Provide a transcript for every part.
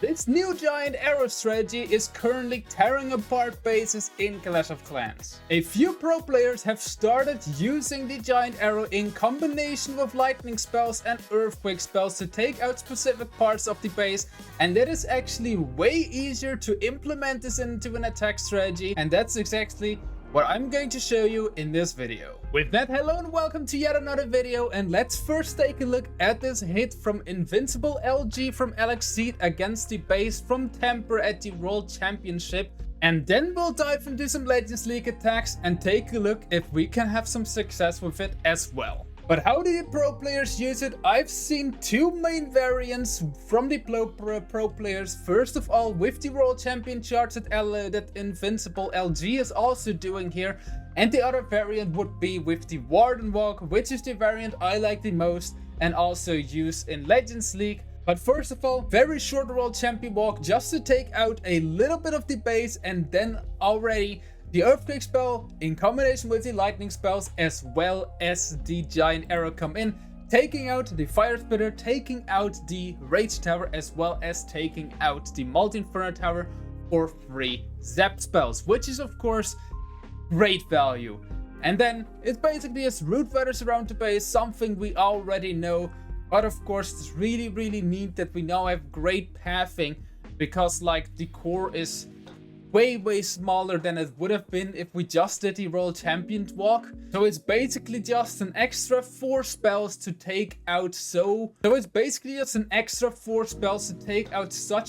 This new giant arrow strategy is currently tearing apart bases in Clash of Clans. A few pro players have started using the giant arrow in combination with lightning spells and earthquake spells to take out specific parts of the base, and it is actually way easier to implement this into an attack strategy, and that's exactly what I'm going to show you in this video. With that, hello and welcome to yet another video, and let's first take a look at this hit from Invincible LG from LXC against the base from Temper at the World Championship, and then we'll dive into some Legends League attacks and take a look if we can have some success with it as well. But how do the pro players use it? I've seen two main variants from the pro players. First of all, with the World Champion charts that Invincible LG is also doing here. And the other variant would be with the Warden Walk, which is the variant I like the most and also use in Legends League. But first of all, very short World Champion Walk just to take out a little bit of the base, and then already the Earthquake spell in combination with the Lightning spells as well as the Giant Arrow come in, taking out the Fire Spitter, taking out the Rage Tower, as well as taking out the Multi-Inferno Tower for 3 Zap spells, which is of course great value. And then it's basically just root feathers around the base, something we already know, but of course it's really neat that we now have great pathing, because like the core is way smaller than it would have been if we just did the World Champion walk. So it's basically just an extra 4 spells to take out such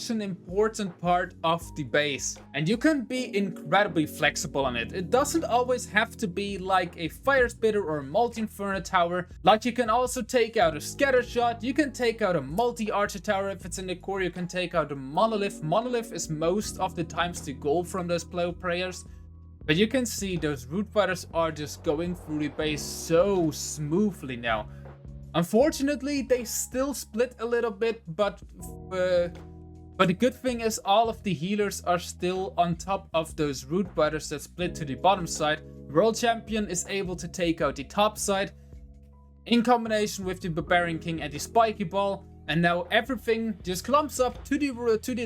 an important part of the base. And you can be incredibly flexible on it. It doesn't always have to be like a Fire Spitter or a Multi-Inferno Tower. Like, you can also take out a Scatter Shot, you can take out a Multi-Archer Tower if it's in the core, you can take out a Monolith. Monolith is most of the times the goal from those pro players, but you can see those root fighters are just going through the base so smoothly now. Unfortunately, they still split a little bit, but the good thing is all of the healers are still on top of those root fighters that split to the bottom side. The World Champion is able to take out the top side in combination with the Barbarian King and the Spiky Ball. And now everything just clumps up to the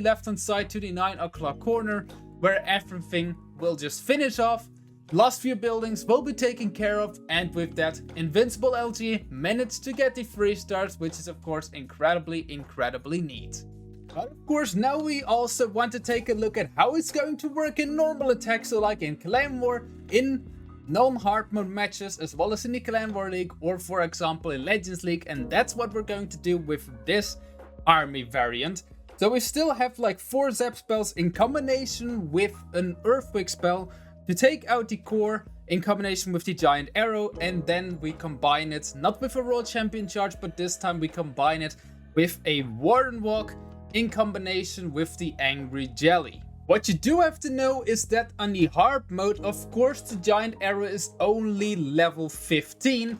left hand side, to the 9 o'clock corner, where everything will just finish off. Last few buildings will be taken care of, and with that, Invincible LG managed to get the 3 stars, which is of course incredibly neat. But of course, now we also want to take a look at how it's going to work in normal attacks, so like in Clan War, in non-hard mode matches, as well as in the Clan War League, or for example in Legends League, and that's what we're going to do with this army variant. So we still have like 4 Zap spells in combination with an Earthquake spell to take out the core in combination with the Giant Arrow, and then we combine it not with a World Champion charge, but this time we combine it with a Warden Walk in combination with the Angry Jelly. What you do have to know is that on the hard mode, of course, the Giant Arrow is only level 15,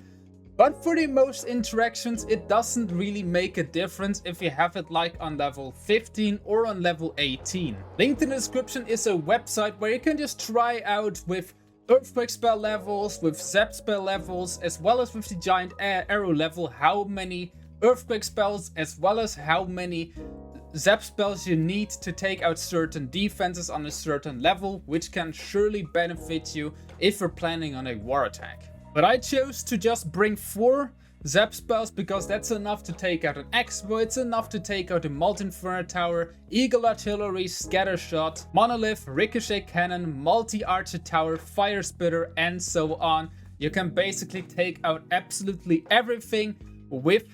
but for the most interactions it doesn't really make a difference if you have it like on level 15 or on level 18. Linked in the description is a website where you can just try out with Earthquake spell levels, with Zap spell levels, as well as with the Giant Arrow level, how many Earthquake spells as well as how many Zap spells you need to take out certain defenses on a certain level, which can surely benefit you if you're planning on a war attack. But I chose to just bring 4 Zap spells because that's enough to take out an Expo, it's enough to take out a Multi-Inferno Tower, Eagle Artillery, Scatter Shot, Monolith, Ricochet Cannon, Multi-Archer Tower, Fire Spitter, and so on. You can basically take out absolutely everything with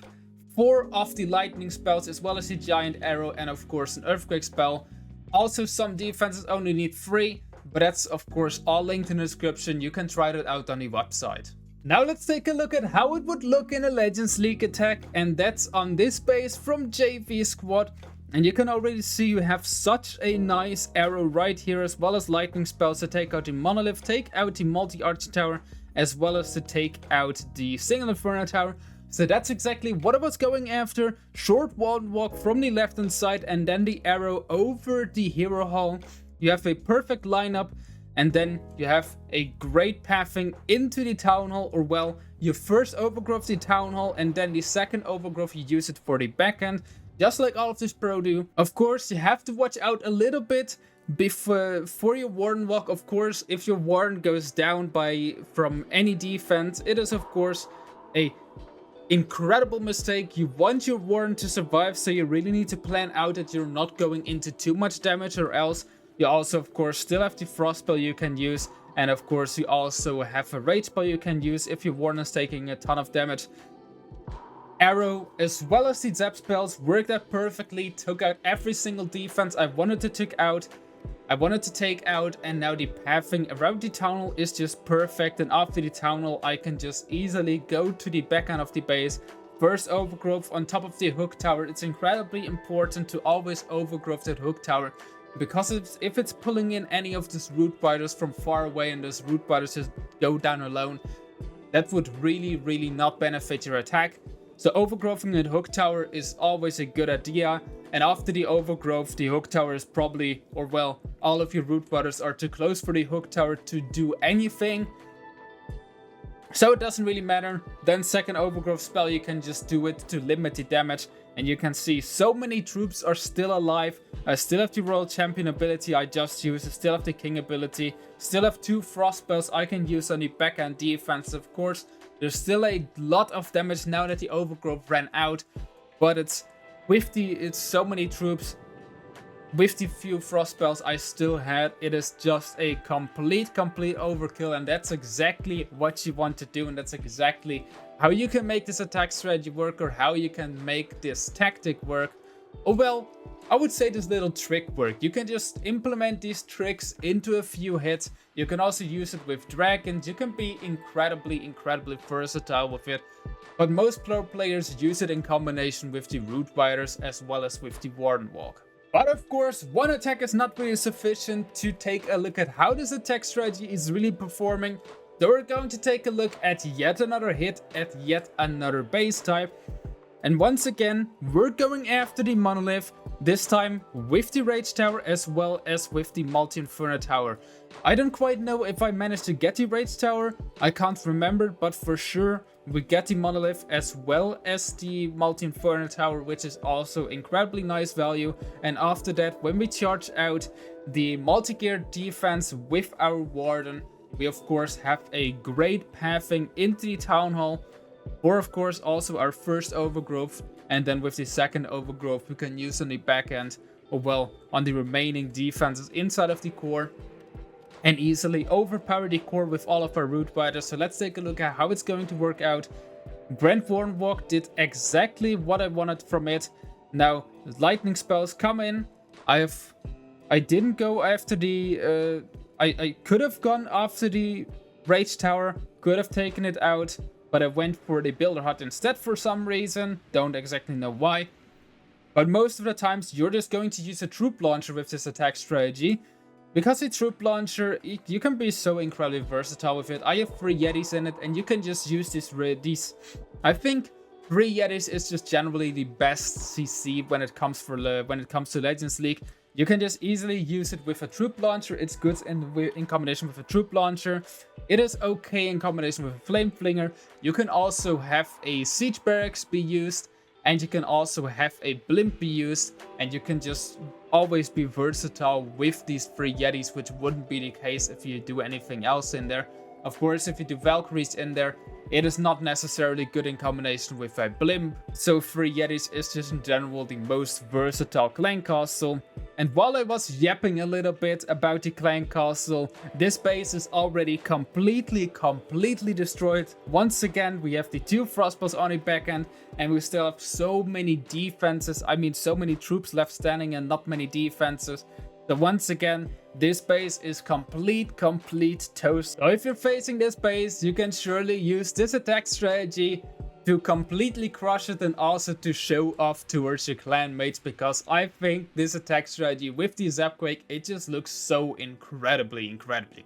4 of the lightning spells, as well as the Giant Arrow, and of course an Earthquake spell. Also, some defenses only need 3, but that's of course all linked in the description. You can try that out on the website. Now let's take a look at how it would look in a Legends League attack, and that's on this base from JV Squad. And you can already see you have such a nice arrow right here, as well as lightning spells to take out the Monolith, take out the Multi-Archer Tower, as well as to take out the Single Inferno Tower. So that's exactly what I was going after. Short Warden Walk from the left hand side, and then the arrow over the Hero Hall. You have a perfect lineup, and then you have a great pathing into the Town Hall, or well, you first overgrowth the Town Hall, and then the second overgrowth you use it for the backend. just like all of this pro do. Of course, you have to watch out a little bit for your Warden walk. Of course, if your Warden goes down from any defense, it is of course a incredible mistake. You want your Warden to survive, so you really need to plan out that you're not going into too much damage, or else you also of course still have the frost spell you can use, and of course you also have a rage spell you can use if your Warden is taking a ton of damage. Arrow as well as the Zap spells worked out perfectly, took out every single defense I wanted to take out, and now the pathing around the tunnel is just perfect. And after the tunnel, I can just easily go to the back end of the base. First overgrowth on top of the hook tower. It's incredibly important to always overgrowth that hook tower, because if it's pulling in any of these root biters from far away and those root biters just go down alone, that would really not benefit your attack. So overgrowthing that hook tower is always a good idea. And after the overgrowth, the hook tower is probably, or well, all of your root biters are too close for the hook tower to do anything, so it doesn't really matter. Then second overgrowth spell, you can just do it to limit the damage. And you can see so many troops are still alive. I still have the Royal Champion ability I just used. I still have the King ability. Still have 2 frost spells I can use on the backhand defense. Of course, there's still a lot of damage now that the overgrowth ran out. But it's so many troops. With the few frost spells I still had, it is just a complete overkill, and that's exactly what you want to do, and that's exactly how you can make this attack strategy work, or how you can make this tactic work. Or well, I would say this little trick work. You can just implement these tricks into a few hits. You can also use it with dragons. You can be incredibly versatile with it. But most pro players use it in combination with the root biters as well as with the Warden walk. But of course, one attack is not really sufficient to take a look at how this attack strategy is really performing. So we're going to take a look at yet another hit at yet another base type. And once again, we're going after the monolith, this time with the Rage Tower as well as with the Multi-Inferno Tower. I don't quite know if I managed to get the Rage Tower, I can't remember, but for sure we get the monolith as well as the Multi-Inferno Tower, which is also incredibly nice value. And after that, when we charge out the multi-gear defense with our Warden, we of course have a great pathing into the Town Hall, or of course also our first overgrowth, and then with the second overgrowth we can use on the back end, or well, on the remaining defenses inside of the core, and easily overpower the core with all of our root biters. So let's take a look at how it's going to work out. Grand Warden Walk did exactly what I wanted from it. Now lightning spells come in. I didn't go after the I could have gone after the Rage Tower, could have taken it out, but I went for the Builder Hut instead for some reason. Don't exactly know why. But most of the times you're just going to use a troop launcher with this attack strategy. Because a troop launcher, you can be so incredibly versatile with it. I have 3 Yetis in it, and you can just use these. I think 3 Yetis is just generally the best CC when it comes to Legends League. You can just easily use it with a troop launcher. It's good in combination with a troop launcher. It is okay in combination with a flame flinger. You can also have a siege barracks be used, and you can also have a blimp be used, and you can just always be versatile with these 3 Yetis, which wouldn't be the case if you do anything else in there. Of course, if you do Valkyries in there, it is not necessarily good in combination with a blimp. So 3 Yetis is just in general the most versatile clan castle. And while I was yapping a little bit about the clan castle, this base is already completely destroyed. Once again, we have the 2 frostballs on the back end, and we still have so many defenses. I mean, so many troops left standing and not many defenses. So once again, this base is complete toast. So if you're facing this base, you can surely use this attack strategy to completely crush it, and also to show off towards your clan mates, because I think this attack strategy with the Zapquake, it just looks so incredibly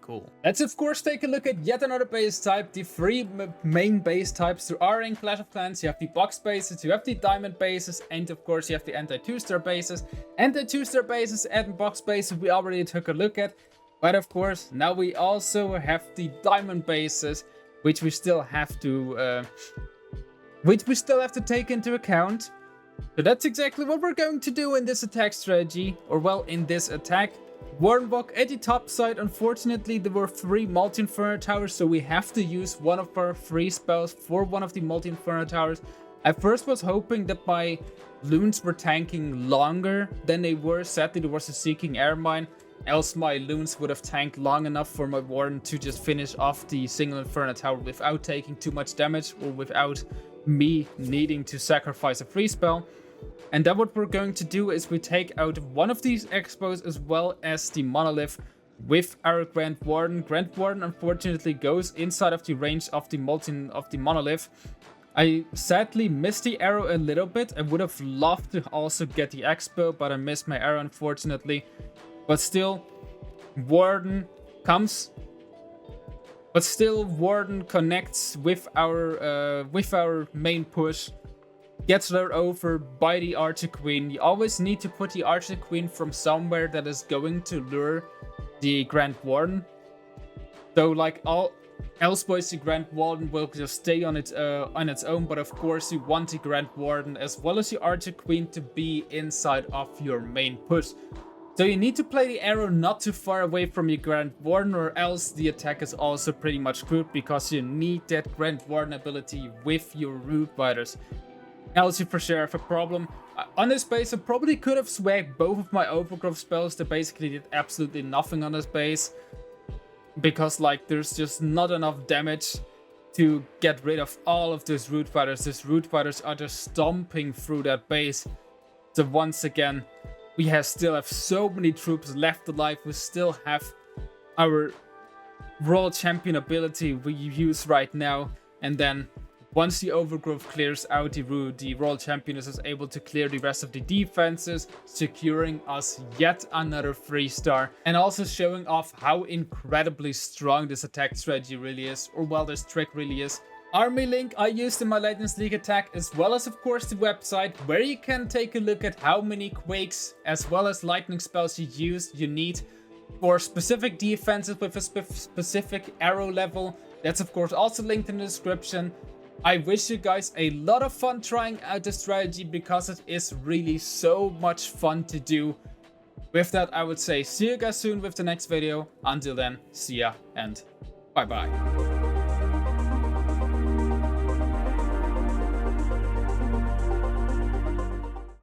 cool. Let's of course take a look at yet another base type, the 3 main base types there are in Clash of Clans. You have the box bases, you have the diamond bases, and of course you have the anti-2-star bases. Anti-2-star bases and box bases we already took a look at, but of course now we also have the diamond bases, which we still have to take into account. So that's exactly what we're going to do in this attack strategy, or well, in this attack. Warden Walk at the top side. Unfortunately, there were 3 multi-inferno towers, so we have to use one of our 3 spells for one of the multi-inferno towers. I first was hoping that my loons were tanking longer than they were. Sadly, there was a Seeking Air Mine, else my loons would have tanked long enough for my Warden to just finish off the single Inferno Tower without taking too much damage, or without me needing to sacrifice a free spell. And then what we're going to do is we take out one of these expos as well as the monolith with our Grand Warden. Grand Warden unfortunately goes inside of the range of the monolith. I sadly missed the arrow a little bit. I would have loved to also get the expo, but I missed my arrow unfortunately. But still, Warden comes. But still, Warden connects with our main push. Gets lured over by the Archer Queen. You always need to put the Archer Queen from somewhere that is going to lure the Grand Warden. So like all elsewise, the Grand Warden will just stay on its own. But of course, you want the Grand Warden as well as the Archer Queen to be inside of your main push. So you need to play the arrow not too far away from your Grand Warden, or else the attack is also pretty much screwed, because you need that Grand Warden ability with your Root Riders. Else you for sure have a problem. On this base, I probably could have swagged both of my Overgrowth spells that basically did absolutely nothing on this base, because like there's just not enough damage to get rid of all of those Root Riders. Those Root Riders are just stomping through that base. So once again, we still have so many troops left alive. We still have our World Champion ability we use right now, and then once the Overgrowth clears out, the World Champion is able to clear the rest of the defenses, securing us yet another 3-star, and also showing off how incredibly strong this attack strategy really is, or well, this trick really is. Army link I used in my Lightning's League attack, as well as of course the website, where you can take a look at how many Quakes as well as Lightning spells you need for specific defenses with a specific arrow level. That's of course also linked in the description. I wish you guys a lot of fun trying out this strategy, because it is really so much fun to do. With that, I would say see you guys soon with the next video. Until then, see ya and bye bye.